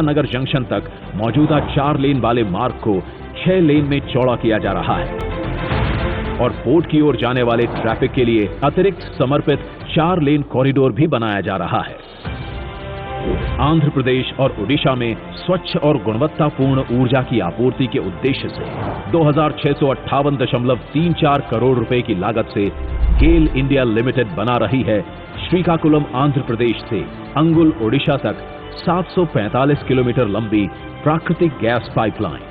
नगर junction तक मौजूदा 4 लेन वाले मार्ग को 6 लेन में चौड़ा किया जा रहा है और पोर्ट की ओर जाने वाले ट्रैफिक के लिए अतिरिक्त समर्पित 4 लेन कॉरिडोर भी बनाया जा रहा है। आंध्र प्रदेश और ओडिशा में स्वच्छ और गुणवत्तापूर्ण ऊर्जा की आपूर्ति के उद्देश्य से 2658.34 करोड़ रुपए की लागत से गेल इंडिया लिमिटेड बना रही है श्रीकाकुलम आंध्र प्रदेश से अंगुल ओडिशा तक 745 किलोमीटर लंबी प्राकृतिक gas pipeline,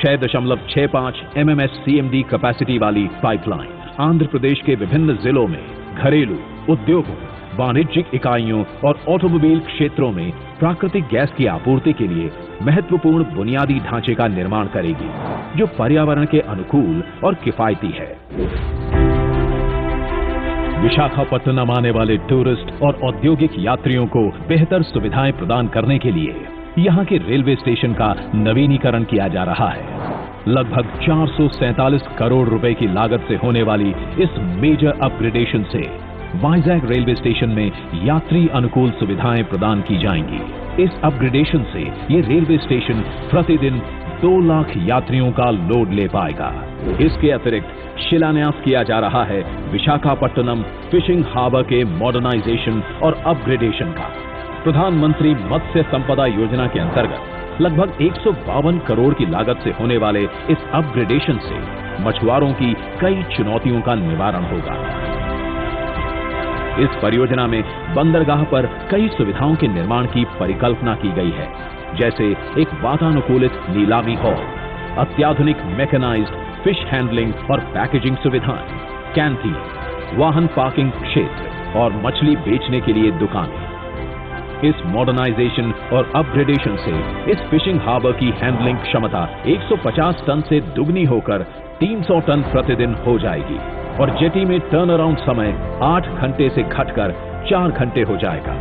6.65 MMS CMD capacity वाली पाइपलाइन आंध्र प्रदेश के विभिन्न जिलों में घरेलू उद्योगों, वाणिज्यिक इकाइयों और ऑटोमोबाइल क्षेत्रों में प्राकृतिक गैस की आपूर्ति के लिए महत्वपूर्ण बुनियादी ढांचे का निर्माण करेगी, जो पर्यावरण के अनुकूल और किफायती है। विशाखापट्टनम आने वाले टूरिस्ट और औद्योगिक यात्रियों को बेहतर सुविधाएं प्रदान करने के लिए यहां के रेलवे स्टेशन का नवीनीकरण किया जा रहा है। लगभग 447 करोड़ रुपए की लागत से होने वाली इस मेजर अपग्रेडेशन से वाइजैग रेलवे स्टेशन में यात्री अनुकूल सुविधाएं प्रदान की जाएंगी। इस अपग्रेडेशन से ये रेलवे स्टेशन प्रतिदिन 2 लाख यात्रियों का लोड ले पाएगा। इसके अतिरिक्त शिलान्यास किया जा रहा है विशाखापट्टनम फिशिंग हार्बर के मॉडर्नाइजेशन और अपग्रेडेशन का। प्रधानमंत्री मत्स्य संपदा योजना के अंतर्गत लगभग 152 करोड़ की लागत से होने वाले इस अपग्रेडेशन से मछुआरों की कई चुनौतियों का निवारण होगा। इस परियोजना में बंदरगाह पर कई सुविधाओं के निर्माण की परिकल्पना की गई है, जैसे एक वातानुकूलित नीलामी हॉल, अत्याधुनिक मैकेनाइज्ड फिश हैंडलिंग और पैकेजिंग सुविधाएं, कैंटीन, वाहन पार्किंग क्षेत्र और मछली बेचने के लिए दुकानें। इस मॉडर्नाइजेशन और अपग्रेडेशन से इस फिशिंग हार्बर की हैंडलिंग क्षमता 150 टन से दुगनी होकर 300 टन प्रतिदिन हो जाएगी और जेटी में टर्न अराउंड समय 8 घंटे से घटकर 4 घंटे हो जाएगा।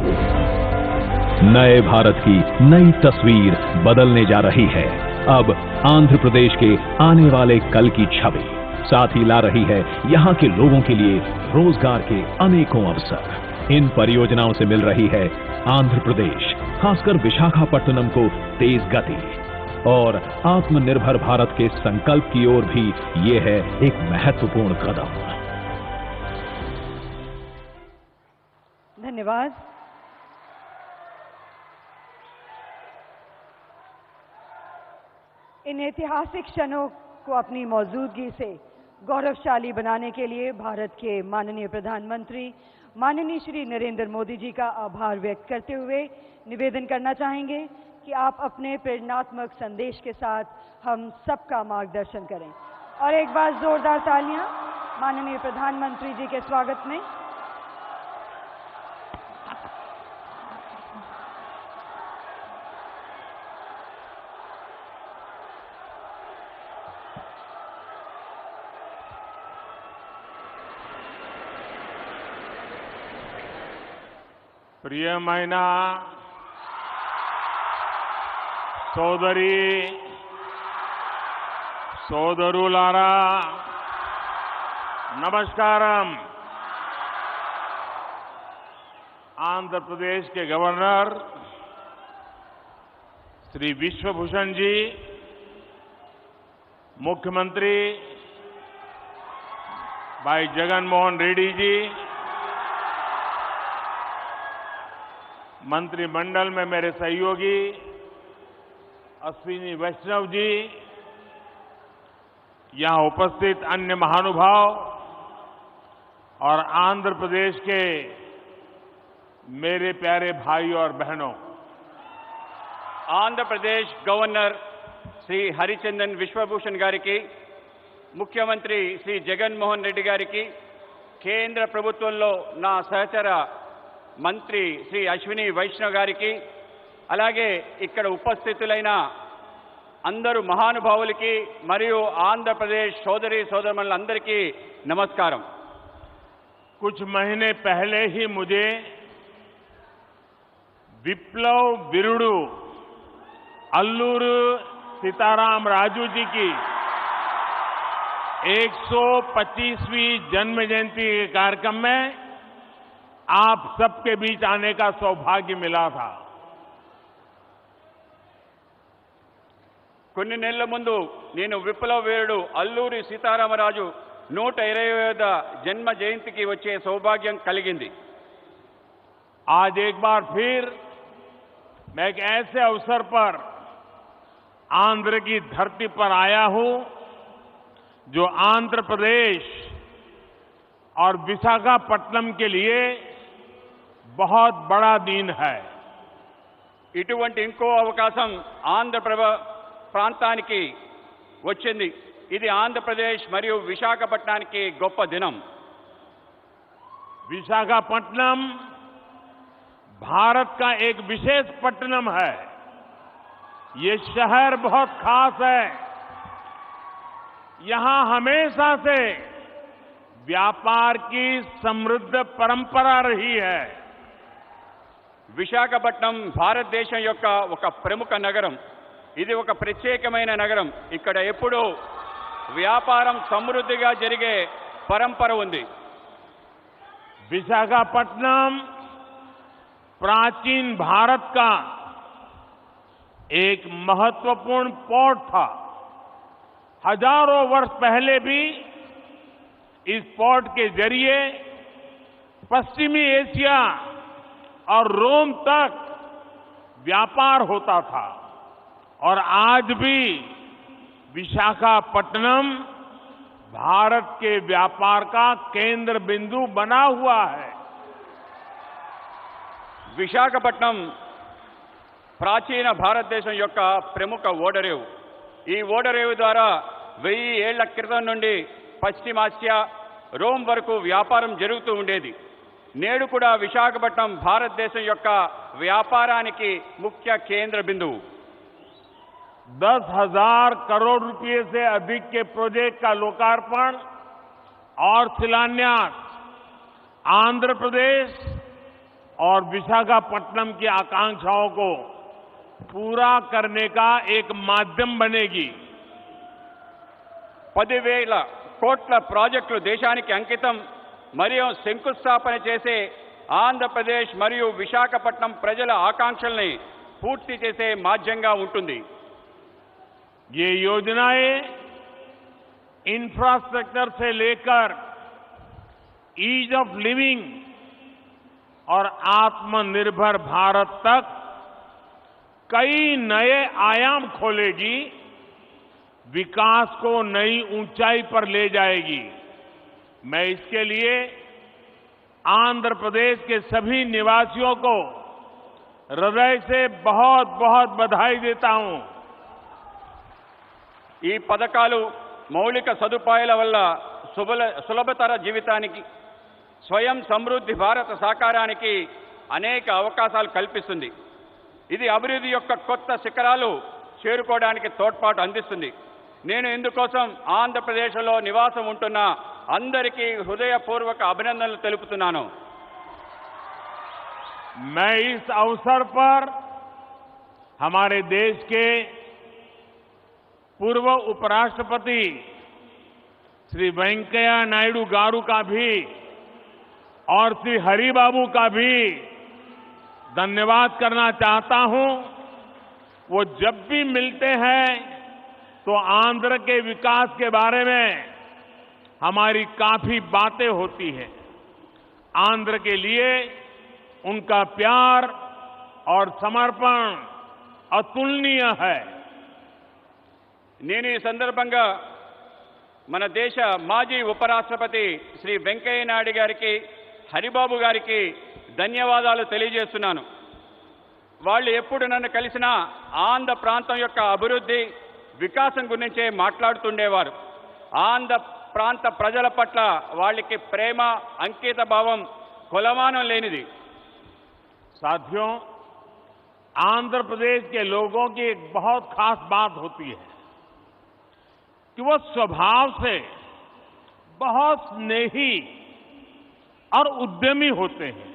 नए भारत की नई तस्वीर बदलने जा रही है अब आंध्र प्रदेश के आने वाले कल की छवि, साथ ही ला रही है यहां के लोगों के लिए रोजगार के अनेकों अवसर। इन परियोजनाओं से मिल रही है आंध्र प्रदेश, खासकर विशाखापट्टनम को तेज गति और आत्मनिर्भर भारत के संकल्प की ओर भी ये है एक महत्वपूर्ण कदम। धन्यवाद। इन ऐतिहासिक क्षणों को अपनी मौजूदगी से गौरवशाली बनाने के लिए भारत के माननीय प्रधानमंत्री माननीय श्री नरेंद्र मोदी जी का आभार व्यक्त करते हुए निवेदन करना चाहेंगे कि आप अपने प्रेरणात्मक संदेश के साथ हम सबका मार्गदर्शन करें। और एक बार जोरदार तालियां माननीय प्रधानमंत्री जी के स्वागत में। ప్రియమైన సోదరి సోదరులారా नमस्कारम। आंध्र प्रदेश के गवर्नर श्री विश्वभूषण जी, मुख्यमंत्री भाई जगन मोहन रेड्डी जी, मंत्रिमंडल में मेरे सहयोगी अश्विनी वैष्णव जी, यहां उपस्थित अन्य महानुभाव और आंध्र प्रदेश के मेरे प्यारे भाई और बहनों, आंध्र प्रदेश गवर्नर श्री हरिचंदन विश्वभूषण गारी की, मुख्यमंत्री श्री जगन मोहन रेड्डी गारी की, केंद्र प्रभुत्వంలో నా సహచర మంత్రి శ్రీ అశ్విని వైష్ణవ్ గారికి, అలాగే ఇక్కడ ఉపస్థితులైన అందరూ మహానుభావులకి మరియు ఆంధ్రప్రదేశ్ సోదరి సోదరులందరికీ నమస్కారం। कुछ महीने पहले ही मुझे विप्लव बिरुडू अल्लूरू सीताराम राजू जी की 125वीं जन्म जयंती के कार्यक्रम में आप सबके बीच आने का सौभाग्य मिला था। కొన్ని నెలల ముందు నేను విప్లవ వీరుడు అల్లూరి సీతారామరాజు 120వ జన్మ జయంతికి వచ్చే సౌభాగ్యం కలిగింది. आज एक बार फिर मैं एक ऐसे अवसर पर आंध्र की धरती पर आया हूं जो आंध्र प्रदेश और विशाखापट्टनम के लिए बहुत बड़ा दिन है. ఇటువంటి ఇంకో అవకాశం ఆంధ్ర ప్రాంతానికి వచ్చింది. ఇది ఆంధ్రప్రదేశ్ మరియు విశాఖపట్నానికి గొప్ప దినం. विशाखापट्टनम भारत का एक विशेष पट्टनम है. ये शहर बहुत खास है. यहां हमेशा से व्यापार की समृद्ध परंपरा रही है. విశాఖపట్నం భారతదేశం యొక్క ఒక ప్రముఖ నగరం. ఇది ఒక ప్రత్యేకమైన నగరం. ఇక్కడ ఎప్పుడూ వ్యాపారం సమృద్ధిగా జరిగే పరంపర ఉంది. विशाखापट्टनम प्राचीन भारत का एक महत्वपूर्ण पोर्ट था. हजारों वर्ष पहले भी इस पोर्ट के जरिए पश्चिमी एशिया और रोम तक व्यापार होता था और आज भी विशाखापट्टनम भारत के व्यापार का केंद्र बिंदु बना हुआ है. విశాఖపట్నం ప్రాచీన భారతదేశం యొక్క ప్రముఖ ఓడరేవు. ఈ ఓడరేవు ద్వారా 1000 ఏళ్ల క్రితం నుండి పశ్చిమాసియా రోమ్ వరకు వ్యాపారం జరుగుతూ ఉండేది. నేడు కూడా విశాఖపట్నం భారతదేశం యొక్క వ్యాపారానికి ముఖ్య కేంద్ర బిందువు. 10,000 करोड़ रुपए से अधिक के प्रोजेक्ट का लोकार्पण और शिलान्यास आंध्र प्रदेश और विशाखापट्टनम की आकांक्षाओं को पूरा करने का एक माध्यम बनेगी. 10,000 కోట్ల ప్రాజెక్టులు దేశానికి అంకితం మరియు శంకుస్థాపన చేసే ఆంధ్రప్రదేశ్ మరియు విశాఖపట్నం ప్రజల ఆకాంక్షల్ని పూర్తి చేసే మాధ్యంగా ఉంటుంది. ये योजनाएं इंफ्रास्ट्रक्चर से लेकर ईज ऑफ लिविंग और आत्मनिर्भर भारत तक कई नए आयाम खोलेगी, विकास को नई ऊंचाई पर ले जाएगी. मैं इसके लिए आंध्र प्रदेश के सभी निवासियों को हृदय से बहुत बहुत बधाई देता हूं. ఈ పథకాలు మౌలిక సదుపాయాల వల్ల సులభతర జీవితానికి, స్వయం సమృద్ధి భారత సాకారానికి అనేక అవకాశాలు కల్పిస్తుంది. ఇది అభివృద్ధి యొక్క కొత్త శిఖరాలు చేరుకోవడానికి తోడ్పాటు అందిస్తుంది. నేను ఇందుకోసం ఆంధ్రప్రదేశ్లో నివాసం ఉంటున్న అందరికీ హృదయపూర్వక అభినందనలు తెలుపుతున్నాను. मैं इस अवसर पर हमारे देश के पूर्व उपराष्ट्रपति श्री वेंकैया नायडू गारू का भी और श्री हरिबाबू का भी धन्यवाद करना चाहता हूं. वो जब भी मिलते हैं तो आंध्र के विकास के बारे में हमारी काफी बातें होती हैं. आंध्र के लिए उनका प्यार और समर्पण अतुलनीय है. నేను ఈ సందర్భంగా మన దేశ మాజీ ఉపరాష్ట్రపతి శ్రీ వెంకయ్య నాయుడు గారికి, హరిబాబు గారికి ధన్యవాదాలు తెలియజేస్తున్నాను. వాళ్ళు ఎప్పుడు నన్ను కలిసినా ఆంధ్ర ప్రాంతం యొక్క అభివృద్ధి, వికాసం గురించే మాట్లాడుతుండేవారు. ఆంధ్ర ప్రాంత ప్రజల పట్ల వాళ్ళకి ప్రేమ, అంకిత భావం కొలమానం లేనిది. साथियों, आंध्र प्रदेश के लोगों की एक बहुत खास बात होती है कि वो स्वभाव से बहुत स्नेही और उद्यमी होते हैं.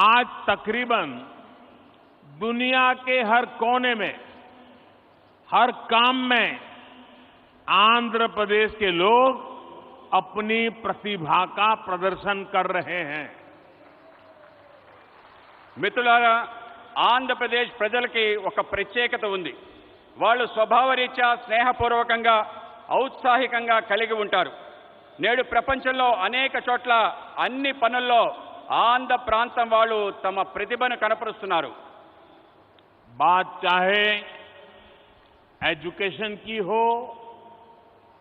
आज तकरीबन दुनिया के हर कोने में, हर काम में आंध्र प्रदेश के लोग अपनी प्रतिभा का प्रदर्शन कर रहे हैं. మిత్రులారా, ఆంధ్రప్రదేశ్ ప్రజలకి ఒక ప్రత్యేకత ఉంది. వాళ్ళు స్వభావరీత్యా స్నేహపూర్వకంగా ఔత్సాహికంగా కలిగి ఉంటారు. నేడు ప్రపంచంలో అనేక చోట్ల అన్ని పనుల్లో ఆంధ్ర ప్రాంతం వాళ్ళు తమ ప్రతిభను కనపరుస్తున్నారు. बात चाहे एजुकेशन की हो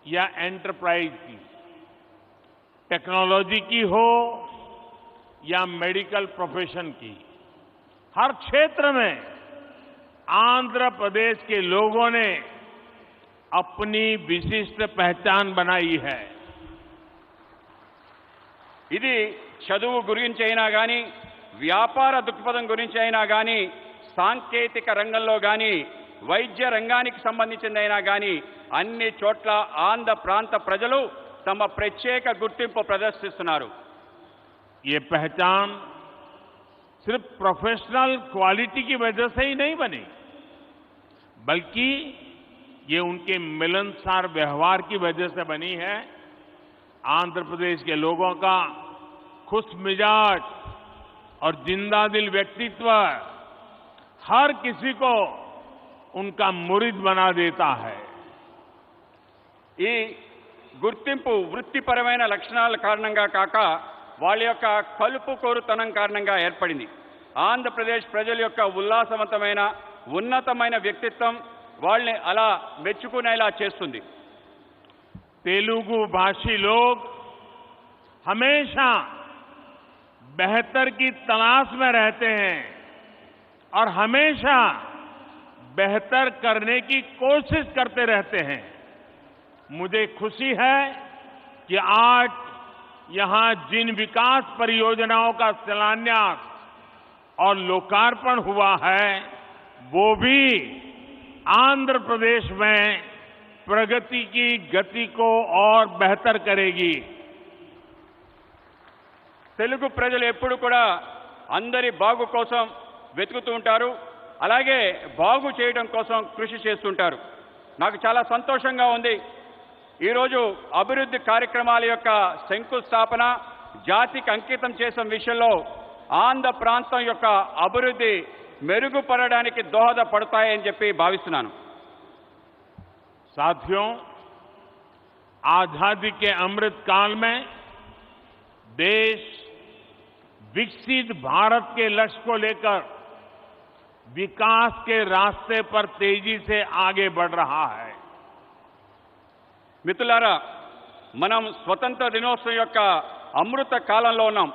या एंटरप्राइज की, टेक्नोलॉजी की हो या मेडिकल प्रोफेशन की, हर क्षेत्र में आंध्र प्रदेश के लोगों ने अपनी विशिष्ट पहचान बनाई है. ఇది చదువు గురించి అయినా కానీ, వ్యాపార దృక్పథం గురించి అయినా కానీ, సాంకేతిక రంగంలో కానీ, వైద్య రంగానికి సంబంధించిందైనా కానీ అన్ని చోట్ల ఆంధ్ర ప్రాంత ప్రజలు తమ ప్రత్యేక గుర్తింపు ప్రదర్శిస్తున్నారు. ये पहचान सिर्फ प्रोफेशनल क्वालिटी की वजह से ही नहीं बनी, बल्कि ये उनके मिलनसार व्यवहार की वजह से बनी है. आंध्र प्रदेश के लोगों का खुश मिजाज और जिंदादिल व्यक्तित्व हर किसी को उनका मुरीद बना देता है. ఈ గుర్తింపు వృత్తిపరమైన లక్షణాల కారణంగా కాక వాళ్ళ యొక్క కలుపుకోరుతనం కారణంగా ఏర్పడింది. ఆంధ్రప్రదేశ్ ప్రజల యొక్క ఉల్లాసవంతమైన ఉన్నతమైన వ్యక్తిత్వం వాళ్ళని అలా మెచ్చుకునేలా చేస్తుంది. तेलुगु भाषी लोग हमेशा बेहतर की तलाश में रहते हैं और हमेशा बेहतर करने की कोशिश करते रहते हैं. मुझे खुशी है कि आज यहां जिन विकास परियोजनाओं का शिलान्यास और लोकार्पण हुआ है वो भी आंध्र प्रदेश में प्रगति की गति को और बेहतर करेगी. తెలుగు ప్రజలు ఎప్పుడు కూడా అందరి బాగు కోసం వెతుకుతూ ఉంటారు, అలాగే బాగు చేయడం కోసం కృషి చేస్తుంటారు. నాకు చాలా సంతోషంగా ఉంది. ఈరోజు అభివృద్ధి కార్యక్రమాల యొక్క శంకుస్థాపన జాతికి అంకితం చేసిన విషయంలో ఆంధ్ర ప్రాంతం యొక్క అభివృద్ధి మెరుగుపడడానికి దోహదపడతాయని చెప్పి భావిస్తున్నాను. साथियों, आजादी के अमृत काल में देश विकसित भारत के लक्ष्य को लेकर विकास के रास्ते पर तेजी से आगे बढ़ रहा है. మిత్రులారా, మనం స్వతంత్ర దినోత్సవం యొక్క అమృత కాలంలో ఉన్నాం.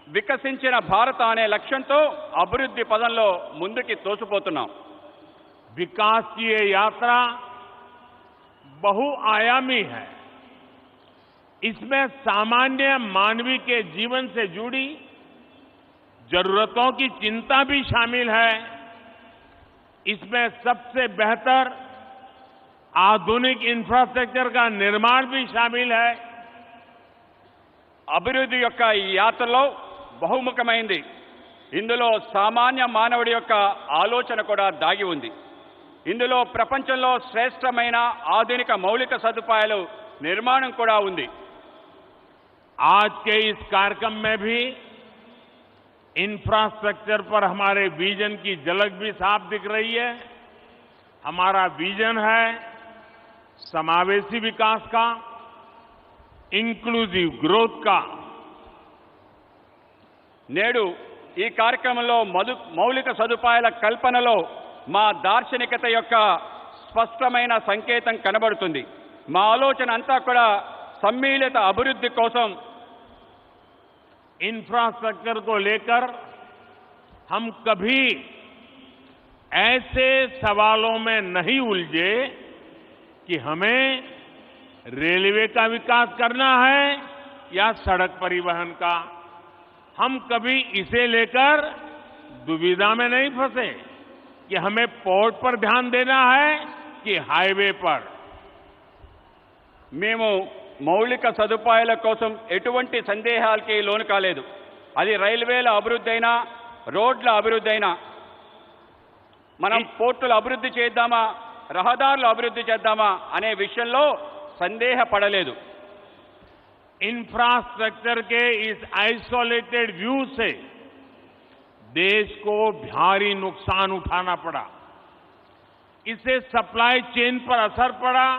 వికసించిన భారత అనే లక్ష్యంతో అభివృద్ధి పదంలో ముందుకి తోసిపోతున్నాం. विकास की ये यात्रा बहुआयामी है. इसमें सामान्य मानवीय के जीवन से जुड़ी जरूरतों की चिंता भी शामिल है. इसमें सबसे बेहतर आधुनिक इंफ्रास्ट्रक्चर का निर्माण भी शामिल है. అభివృద్ధి యొక్క ఈ యాత్రలో బహుముఖమైంది. ఇందులో సామాన్య మానవుడి యొక్క ఆలోచన కూడా దాగి ఉంది. ఇందులో ప్రపంచంలో శ్రేష్టమైన ఆధునిక మౌలిక సదుపాయాలు నిర్మాణం కూడా ఉంది. आज के इस कार्यक्रम में भी इंफ्रास्ट्रक्चर पर हमारे विजन की झलक भी साफ दिख रही है. हमारा विजन है समावेशी विकास का, इंक्लूसिव ग्रोथ का. నేడు ఈ కార్యక్రమంలో మౌలిక సదుపాయాల కల్పనలో మా దార్శనికత యొక్క స్పష్టమైన సంకేతం కనబడుతుంది. మా ఆలోచన అంతా కూడా సమ్మిళిత అభివృద్ధి కోసం. इंफ्रास्ट्रक्चर को लेकर हम कभी ऐसे सवालों में नहीं उलझे कि हमें रेलवे का विकास करना है या सड़क परिवहन का. हम कभी इसे लेकर दुविधा में नहीं फंसे कि हमें पोर्ट पर ध्यान देना है कि हाईवे पर. మేము మౌలిక సదుపాయాల కోసం ఎటువంటి సందేహాలకి లోను కాలేదు. అది రైల్వేల అభివృద్ధి అయినా, రోడ్ల అభివృద్ధి అయినా, మనం పోర్టుల అభివృద్ధి చేద్దామా, రహదారుల అభివృద్ధి చేద్దామా అనే విషయంలో సందేహపడలేదు. इंफ्रास्ट्रक्चर के इस आइसोलेटेड व्यू से देश को भारी नुकसान उठाना पड़ा. इससे सप्लाई चेन पर असर पड़ा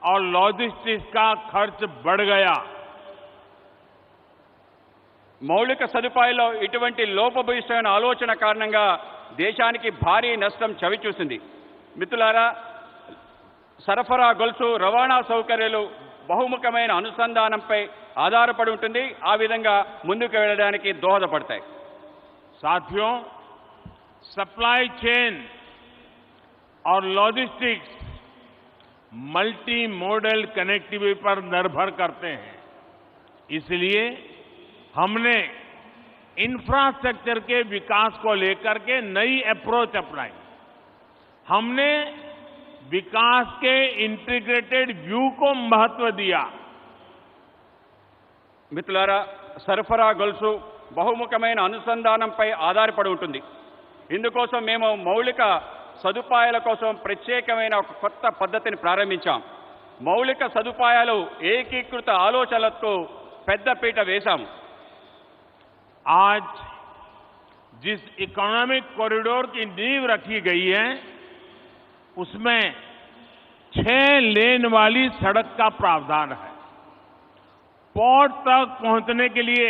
और लॉजिस्टिक्स का खर्च बढ़ गया। మౌలిక సదుపాయాల్లో ఇటువంటి లోపభూయిష్టమైన ఆలోచన కారణంగా దేశానికి భారీ నష్టం చవిచూసింది. మిత్రులారా, సరఫరా గొలుసు, రవాణా సౌకర్యాలు బహుముఖమైన అనుసంధానంపై ఆధారపడి ఉంటుంది. ఆ విధంగా ముందుకు వెళ్ళడానికి దోహదపడతాయి. साथियों, सप्लाई चेन और लॉजिस्टिक्स मल्टी मॉडल कनेक्टिविटी पर निर्भर करते हैं। इसलिए हमने इंफ्रास्ट्रक्चर के विकास को लेकर के नई अप्रोच अपनाई। हमने विकास के इंटीग्रेटेड व्यू को महत्व दिया। మిత్రులారా, సరఫరా గొలుసు బహుముఖమైన అనుసంధానంపై ఆధారపడి ఉంటుంది. ఇందుకోసం మేము మౌలిక సదుపాయాల కోసం ప్రత్యేకమైన ఒక కొత్త పద్ధతిని ప్రారంభించాం. మౌలిక సదుపాయాలు ఏకీకృత ఆలోచనలతో పెద్దపీట వేశాం. आज जिस इकोनॉमिक कॉरिडोर की नींव रखी गई है, उसमें 6 लेन वाली सड़क का प्रावधान है। पोर्ट तक पहुंचने के लिए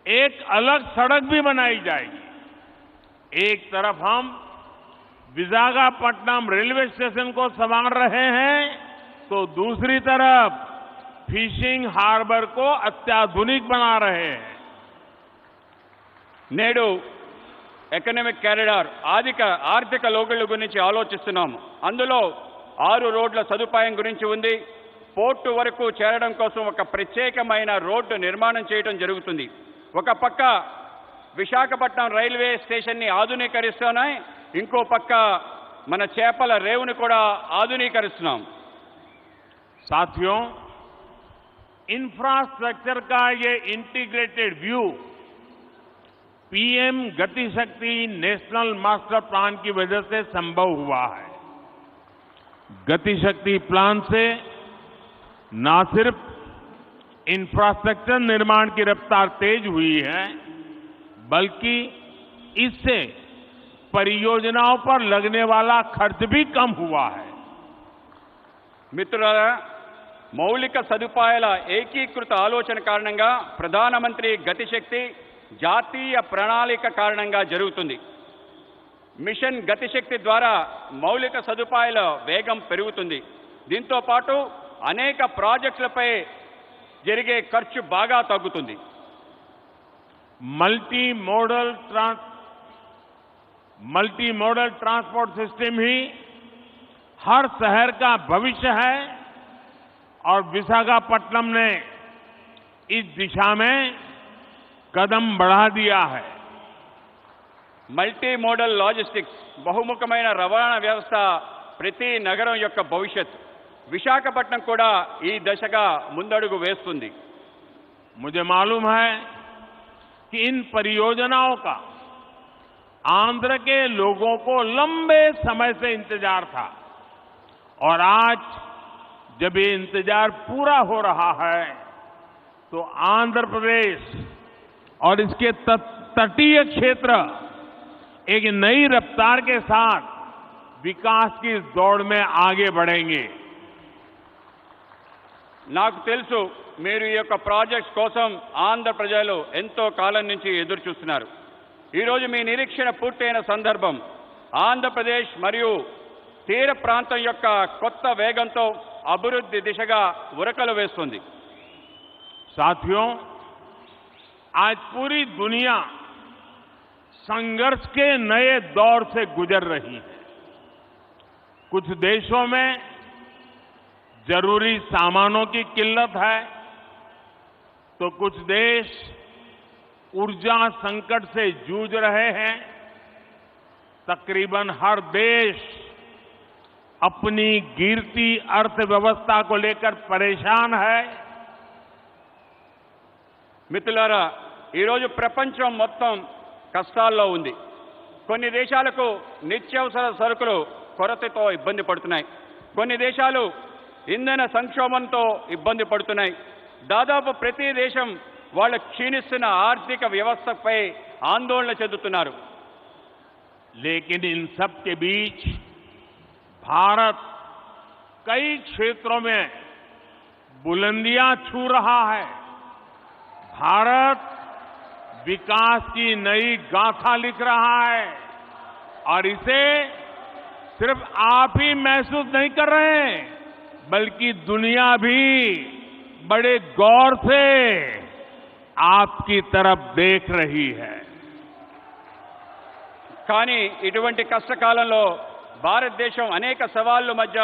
एक अलग सड़क भी बनाई जाएगी। एक तरफ हम विशाखापट्टनम रेलवे स्टेशन को संवार रहे हैं, तो दूसरी तरफ फिशिंग हार्बर को अत्याधुनिक बना रहे हैं। నేడు ఎకనామిక్ కారిడార్ ఆర్థిక లోగుల గురించి ఆలోచిస్తున్నాము. అందులో 6 రోడ్ల సదుపాయం గురించి ఉంది. పోర్టు వరకు చేరడం కోసం ఒక ప్రత్యేకమైన రోడ్డు నిర్మాణం చేయడం జరుగుతుంది. ఒక పక్క విశాఖపట్నం రైల్వే స్టేషన్ని ఆధునీకరిస్తున్నాయి, ఇంకో పక్క మన చేపల రేవుని కూడా ఆధునీకరిస్తున్నాం. साथियों, इंफ्रास्ट्रक्चर का ये इंटीग्रेटेड व्यू पीएम गति शक्ति नेशनल मास्टर प्लान की वजह से संभव हुआ है। गति शक्ति प्लान से न सिर्फ इंफ्रास्ट्रक्चर निर्माण की रफ्तार तेज हुई है, बल्कि इससे परियोजनाओं पर लगने वाला खर्च भी कम हुआ है। మిత్రులారా, మౌలిక సదుపాయాల ఏకీకృత ఆలోచన కారణంగా ప్రధానమంత్రి గతిశక్తి జాతీయ ప్రణాళిక కారణంగా జరుగుతుంది. మిషన్ గతిశక్తి ద్వారా మౌలిక సదుపాయాల వేగం పెరుగుతుంది. దీంతో పాటు అనేక ప్రాజెక్టులపై జరిగే ఖర్చు బాగా తగ్గుతుంది. मल्टी मॉडल ट्रांसपोर्ट सिस्टम ही हर शहर का भविष्य है और विशाखापट्टनम ने इस दिशा में कदम बढ़ा दिया है। మల్టీ మోడల్ లాజిస్టిక్స్ బహుముఖమైన రవాణా వ్యవస్థ ప్రతి నగరం యొక్క భవిష్యత్. విశాఖపట్నం కూడా ఈ దశగా ముందడుగు వేస్తుంది. मुझे मालूम है कि इन परियोजनाओं का आंध्र के लोगों को लंबे समय से इंतजार था और आज जब ये इंतजार पूरा हो रहा है तो आंध्र प्रदेश और इसके तटीय क्षेत्र एक नई रफ्तार के साथ विकास की इस दौड़ में आगे बढ़ेंगे। నాకు తెలుసు, మీరు ఈ యొక్క ప్రాజెక్ట్స్ కోసం ఆంధ్ర ప్రజలు ఎంతో కాలం నుంచి ఎదురు చూస్తున్నారు. ఈరోజు మీ నిరీక్షణ పూర్తయిన సందర్భం. ఆంధ్రప్రదేశ్ మరియు తీర ప్రాంతం యొక్క కొత్త వేగంతో అభివృద్ధి దిశగా ఉరకలు వేస్తుంది. साथियों, आज पूरी दुनिया संघर्ष के नए दौर से गुजर रही है। कुछ देशों में जरूरी सामानों की किल्लत है, तो कुछ देश ऊर्जा संकट से जूझ रहे हैं। तकरीबन हर देश अपनी गिरती अर्थव्यवस्था को लेकर परेशान है। మిత్రులారా, ఈరోజు ప్రపంచం మొత్తం కష్టాల్లో ఉంది. కొన్ని దేశాలకు నిత్యావసర సరుకులు కొరతతో ఇబ్బంది పడుతున్నాయి. కొన్ని దేశాలు ఇంధన సంక్షోభంతో ఇబ్బంది పడుతున్నాయి. దాదాపు ప్రతి దేశం వాళ్ళ క్షీణిస్తున్న ఆర్థిక వ్యవస్థపై ఆందోళన చెందుతున్నారు. लेकिन इन सब के बीच भारत कई क्षेत्रों में बुलंदियां छू रहा है। भारत विकास की नई गाथा लिख रहा है और इसे सिर्फ आप ही महसूस नहीं कर रहे हैं, बल्कि दुनिया भी बड़े गौर से आपकी तरफ देख रही है। కానీ ఇటువంటి కష్టకాలంలో భారతదేశం అనేక సవాళ్ల మధ్య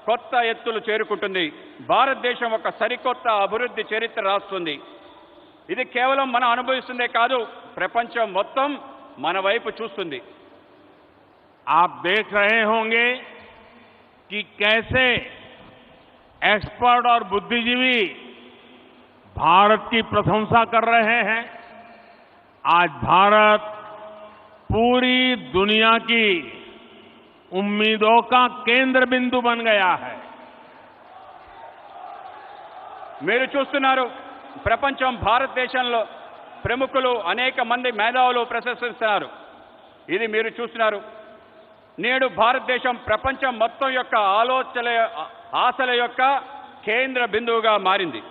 కొత్త ఎత్తులు చేరుకుంటుంది. భారతదేశం ఒక సరికొత్త అభివృద్ధి చరిత్ర రాస్తుంది. ఇది కేవలం మనం అనుభవిస్తుందే కాదు, ప్రపంచం మొత్తం మన వైపు చూస్తుంది. आप देख रहे होंगे कि कैसे एक्सपर्ट और बुद्धिजीवी भारत की प्रशंसा कर रहे हैं। आज भारत पूरी दुनिया की उम्मीदों का केंद्र बिंदु बन गया है। మీరు చూస్తున్నారు, ప్రపంచం భారతదేశంలో ప్రముఖులు అనేక మంది మేధావులు ప్రశంసిస్తున్నారు. ఇది మీరు చూస్తున్నారు. నేడు భారతదేశం ప్రపంచం మొత్తం యొక్క ఆశల యొక్క కేంద్ర బిందువుగా మారింది.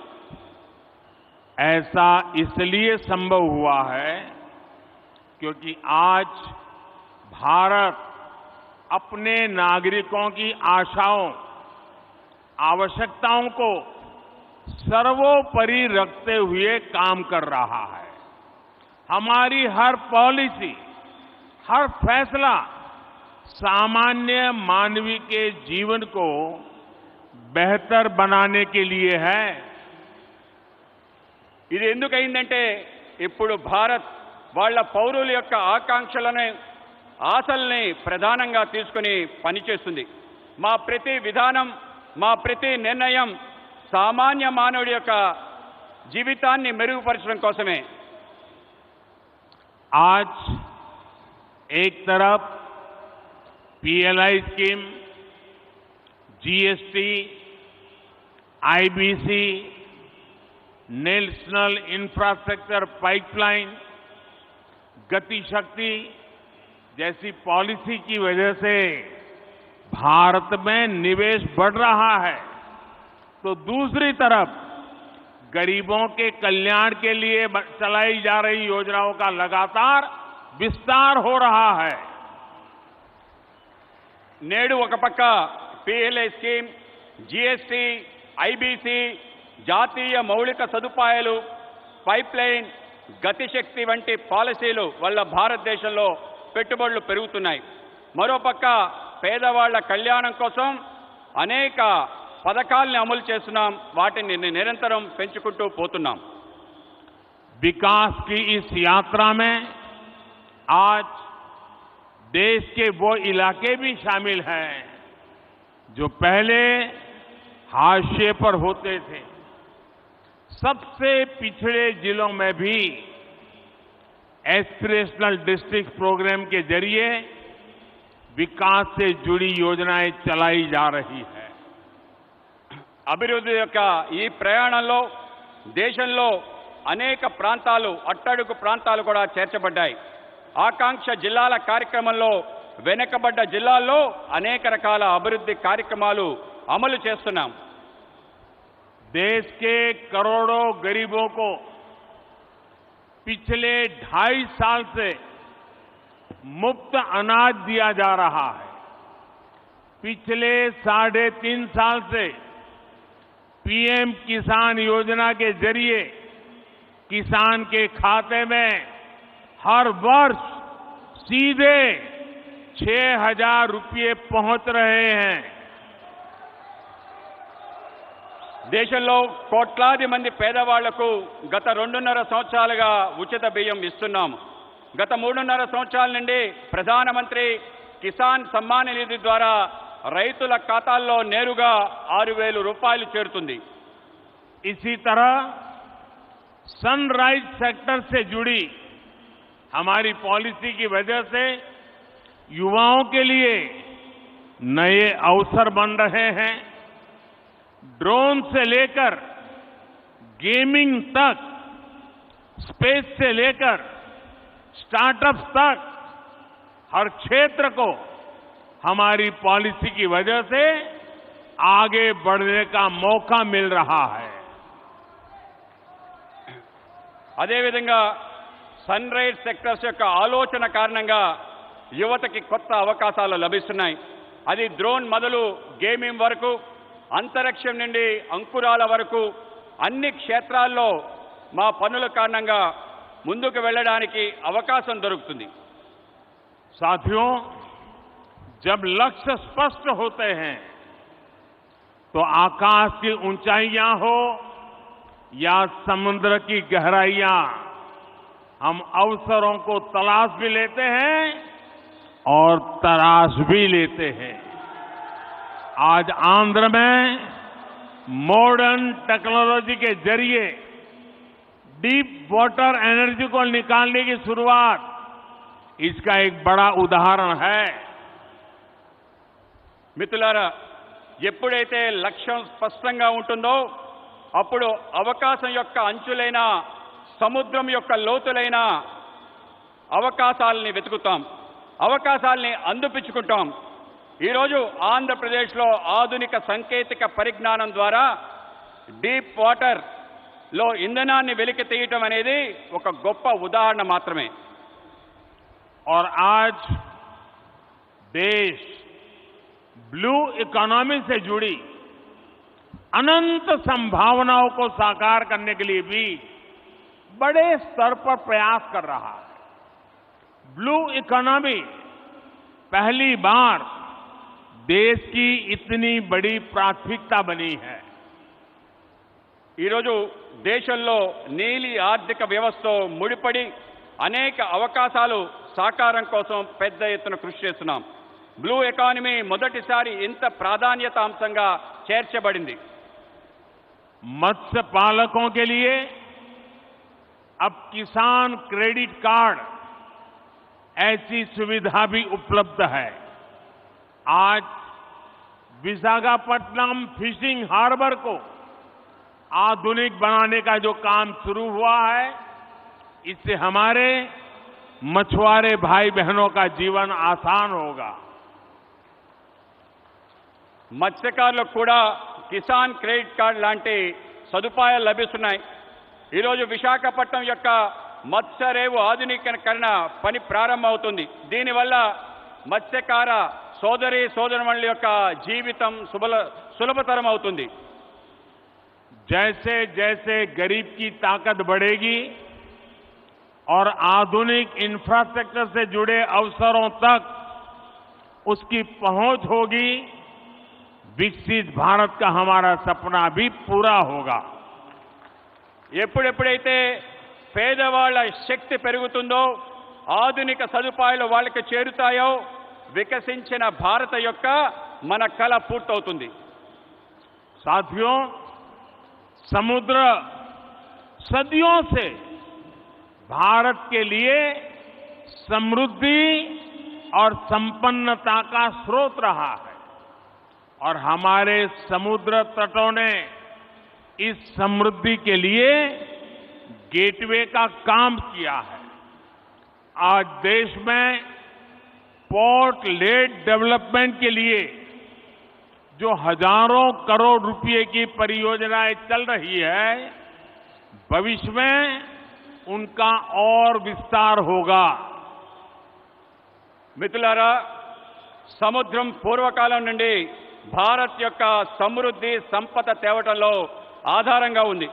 ऐसा इसलिए संभव हुआ है क्योंकि आज भारत अपने नागरिकों की आशाओं, आवश्यकताओं को सर्वोपरि रखते हुए काम कर रहा है। हमारी हर पॉलिसी, हर फैसला सामान्य मानवी के जीवन को बेहतर बनाने के लिए है। ఇది ఎందుకైందంటే ఇప్పుడు భారత్ వాళ్ళ పౌరుల యొక్క ఆకాంక్షలను, ఆశల్ని ప్రధానంగా తీసుకుని పనిచేస్తుంది. మా ప్రతి విధానం, మా ప్రతి నిర్ణయం సామాన్య మానవుడి యొక్క జీవితాన్ని మెరుగుపరచడం కోసమే. आज एक तरफ PLI scheme, GST, IBC, national infrastructure pipeline, गति शक्ति जैसी पॉलिसी की वजह से भारत में निवेश बढ़ रहा है, तो दूसरी तरफ गरीबों के कल्याण के लिए चलाई जा रही योजनाओं का लगातार विस्तार हो रहा है। నేడు ఒక పక్క పీఎల్ఐ స్కీమ్, జీఎస్టీ, ఐబీసీ, జాతీయ మౌలిక సదుపాయాలు, పైప్లైన్, గతిశక్తి వంటి పాలసీలు వల్ల భారతదేశంలో పెట్టుబడులు పెరుగుతున్నాయి. మరోపక్క పేదవాళ్ల కళ్యాణం కోసం అనేక పథకాల్ని అమలు చేస్తున్నాం. వాటిని నిరంతరం పెంచుకుంటూ పోతున్నాం. विकास की इस यात्रा में आज देश के वो इलाके भी शामिल हैं जो पहले हाशिए पर होते थे। सबसे पिछड़े जिलों में भी एस्पिरेशनल डिस्ट्रिक्ट प्रोग्राम के जरिए विकास से जुड़ी योजनाएं चलाई जा रही है। అభివృద్ధి యొక్క ఈ ప్రయాణంలో దేశంలో అనేక ప్రాంతాలు, అట్టడుగు ప్రాంతాలు కూడా చేర్చబడ్డాయి. ఆకాంక్ష జిల్లాల కార్యక్రమంలో వెనుకబడ్డ జిల్లాల్లో అనేక రకాల అభివృద్ధి కార్యక్రమాలు అమలు చేస్తున్నాం. देश के करोड़ों गरीबों को पिछले 2.5 साल से मुफ्त अनाज दिया जा रहा है। पिछले 3.5 साल से पीएम किसान योजना के जरिए किसान के खाते में हर वर्ष सीधे 6,000 रुपये पहुंच रहे हैं। దేశంలో కోట్లాది మంది పేదవాళ్లకు గత 2.5 సంవత్సరాలుగా ఉచిత బియ్యం ఇస్తున్నాము. గత 3.5 సంవత్సరాల నుండి ప్రధానమంత్రి కిసాన్ సమ్మాన్ నిధి ద్వారా రైతుల ఖాతాల్లో నేరుగా 6,000 రూపాయలు చేరుతుంది. इसी तरह सनराइज सेक्टर से जुड़ी हमारी पॉलिसी की वजह से युवाओं के लिए नए अवसर बन रहे हैं। ड्रोन से लेकर गेमिंग तक, स्पेस से लेकर स्टार्टअप्स तक हर क्षेत्र को हमारी पॉलिसी की वजह से आगे बढ़ने का मौका मिल रहा है। అదేవిధంగా సన్ రైజ్ సెక్టర్స్ యొక్క ఆలోచన కారణంగా యువతకి కొత్త అవకాశాలు లభిస్తున్నాయి. అది డ్రోన్ మొదలు గేమింగ్ వరకు, అంతరిక్షం నుండి అంకురాల వరకు అన్ని క్షేత్రాల్లో మా పనుల కారణంగా ముందుకు వెళ్ళడానికి అవకాశం దొరుకుతుంది. साथियों, जब लक्ष्य स्पष्ट होते हैं तो आकाश की ऊंचाइयां हो या समुद्र की गहराइयां, हम अवसरों को तलाश भी लेते हैं और तराश भी लेते हैं। आज आंध्र में मॉडर्न टेक्नोलॉजी के जरिए डीप वाटर एनर्जी को निकालने की शुरुआत इसका एक बड़ा उदाहरण है। మిత్రులారా, ఎప్పుడైతే లక్ష్యం స్పష్టంగా ఉంటుందో అప్పుడు అవకాశం యొక్క అంచులైన, సముద్రం యొక్క లోతులైన అవకాశాలని వెతుకుతాం, అవకాశాలని అందిపుచ్చుకుంటాం. ఈరోజు ఆంధ్రప్రదేశ్లో ఆధునిక సాంకేతిక పరిజ్ఞానం ద్వారా డీప్ వాటర్ లో ఇంధనాన్ని వెలికి తీయటం అనేది ఒక గొప్ప ఉదాహరణ మాత్రమే. और आज देश ब्लू इकोनॉमी से जुड़ी अनंत संभावनाओं को साकार करने के लिए भी बड़े स्तर पर प्रयास कर रहा है। ब्लू इकोनॉमी पहली बार देश की इतनी बड़ी प्राथमिकता बनी है। ఈరోజు దేశంలో నీలి ఆర్థిక వ్యవస్థతో ముడిపడి అనేక అవకాశాలు సాకారం కోసం పెద్ద ఎత్తున కృషి చేస్తున్నాం. బ్లూ ఎకానమీ మొదటిసారి ఇంత ప్రాధాన్యత అంశంగా చేర్చబడింది. मत्स्य पालकों के लिए अब किसान क्रेडिट कार्ड ऐसी सुविधा भी उपलब्ध है। आज विशाखापट्टनम फिशिंग हार्बर को आधुनिक बनाने का जो काम शुरू हुआ है, इससे हमारे मछुआरे भाई बहनों का जीवन आसान होगा। మత్స్యకారులకు కూడా కిసాన్ క్రెడిట్ కార్డ్ లాంటి సదుపాయాలు లభిస్తున్నాయి. ఈరోజు విశాఖపట్నం యొక్క మత్స్యరేవు ఆధునీకరణ పని ప్రారంభమవుతుంది. దీనివల్ల మత్స్యకార సోదరి సోదరుల యొక్క జీవితం సులభతరం అవుతుంది. जैसे जैसे गरीब की ताकत बढ़ेगी और आधुनिक इंफ्रास्ट्रक्चर से जुड़े अवसरों तक उसकी पहुंच होगी, विकसित भारत का हमारा सपना भी पूरा होगा। ఎప్పుడెప్పుడైతే పేదవాళ్ల శక్తి పెరుగుతుందో, ఆధునిక సదుపాయాలు వాళ్ళకి చేరుతాయో, వికసించిన భారత యొక్క మన కల పూర్తవుతుంది. साथियों, समुद्र सदियों से भारत के लिए समृद्धि और संपन्नता का स्रोत रहा है और हमारे समुद्र तटों ने इस समृद्धि के लिए गेटवे का काम किया है। आज देश में पोर्ट लेड डेवलपमेंट के लिए जो हजारों करोड़ रुपए की परियोजनाएं चल रही है, भविष्य में उनका और विस्तार होगा। మిత్రులారా, సముద్రం పూర్వకాలం నుండి భారత్ యొక్క సమృద్ధి సంపద తేవటంలో ఆధారంగా ఉంది.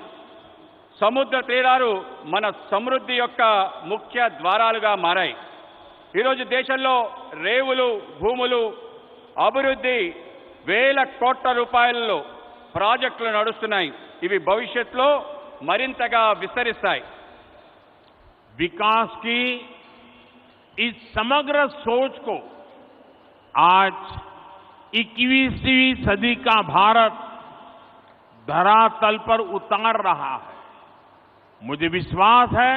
సముద్ర తీరాలు మన సమృద్ధి యొక్క ముఖ్య ద్వారాలుగా మారాయి. ఈరోజు దేశంలో రేవులు, భూములు, అభివృద్ధి వేల కోట్ల రూపాయలలో ప్రాజెక్టులు నడుస్తున్నాయి. ఇవి భవిష్యత్తులో మరింతగా విస్తరిస్తాయి. विकास की इस समग्र सोच को आज 21वीं सदी का भारत धरातल पर उतार रहा है। मुझे विश्वास है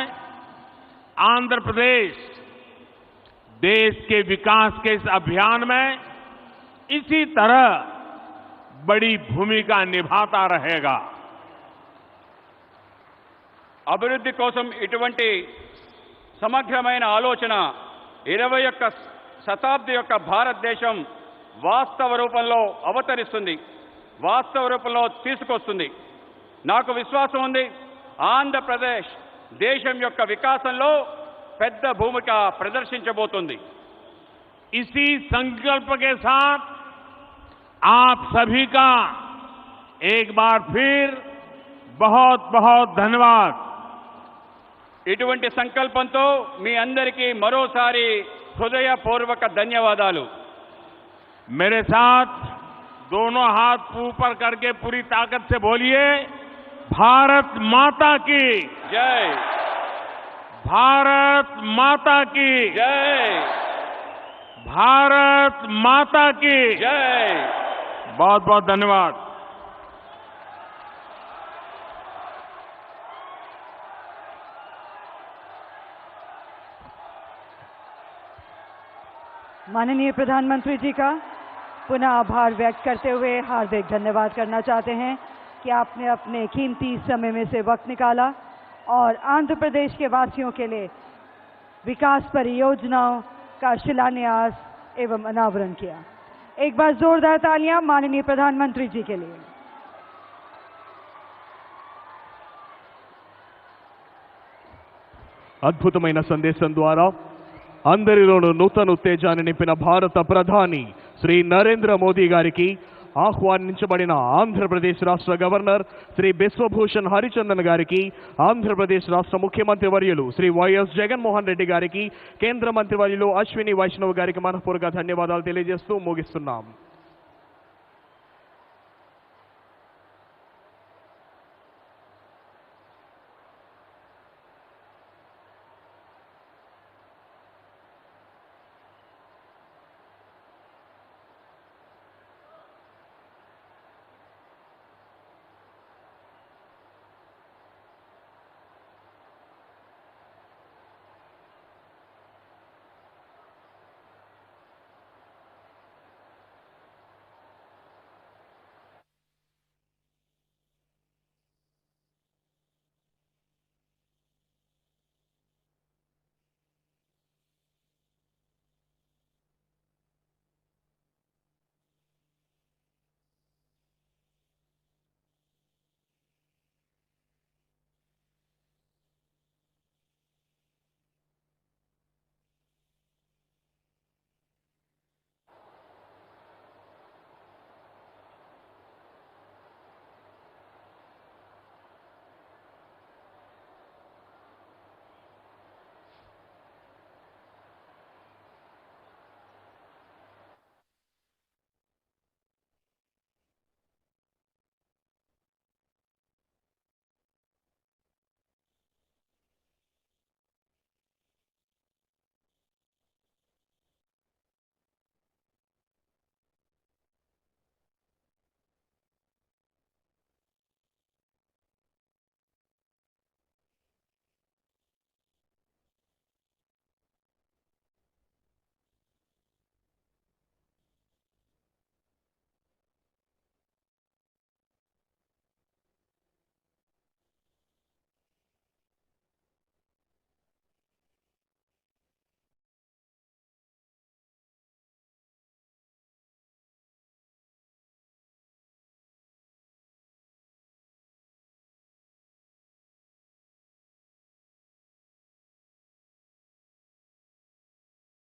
आंध्र प्रदेश देश के विकास के इस अभियान में इसी तरह बड़ी भूमिका निभाता रहेगा। అభివృద్ధి కోసం ఇటువంటి సమగ్రమైన ఆలోచన 21వ శతాబ్ది యొక్క భారతదేశం వాస్తవ రూపంలో అవతరిస్తుంది, వాస్తవ రూపంలో తీసుకొస్తుంది. నాకు విశ్వాసం ఉంది, ఆంధ్రప్రదేశ్ దేశం యొక్క వికాసంలో పెద్ద భూమిక ప్రదర్శించబోతుంది. इसी संकल्प के साथ आप सभी का एक बार फिर बहुत बहुत धन्यवाद. ఇటువంటి సంకల్పంతో మీ అందరికీ మరోసారి హృదయపూర్వక ధన్యవాదాలు. मेरे साथ दोनों हाथ ऊपर करके पूरी ताकत से बोलिए, भारत माता की जय, भारत माता की जय, भारत माता की जय. बहुत बहुत धन्यवाद. माननीय प्रधानमंत्री जी का पुनः आभार व्यक्त करते हुए हार्दिक धन्यवाद करना चाहते हैं कि आपने अपने कीमती समय में से वक्त निकाला और आंध्र प्रदेश के वासियों के लिए विकास परियोजनाओं का शिलान्यास एवं अनावरण किया. एक बार जोरदार तालियां माननीय प्रधानमंत्री जी के लिए. అద్భుతమైన సందేశం ద్వారా అందరిలోనూ నూతన ఉత్తేజాన్ని నింపిన భారత ప్రధాని శ్రీ నరేంద్ర మోదీ గారికి ఆహ్వానించబడిన ఆంధ్రప్రదేశ్ రాష్ట్ర గవర్నర్ శ్రీ బిశ్వభూషణ్ హరిచందన్ గారికి, ఆంధ్రప్రదేశ్ రాష్ట్ర ముఖ్యమంత్రి వర్యులు శ్రీ వైఎస్ జగన్మోహన్ రెడ్డి గారికి, కేంద్ర మంత్రి వర్యులు అశ్విని వైష్ణవ్ గారికి మనపూర్వక ధన్యవాదాలు తెలియజేస్తూ ముగిస్తున్నాం.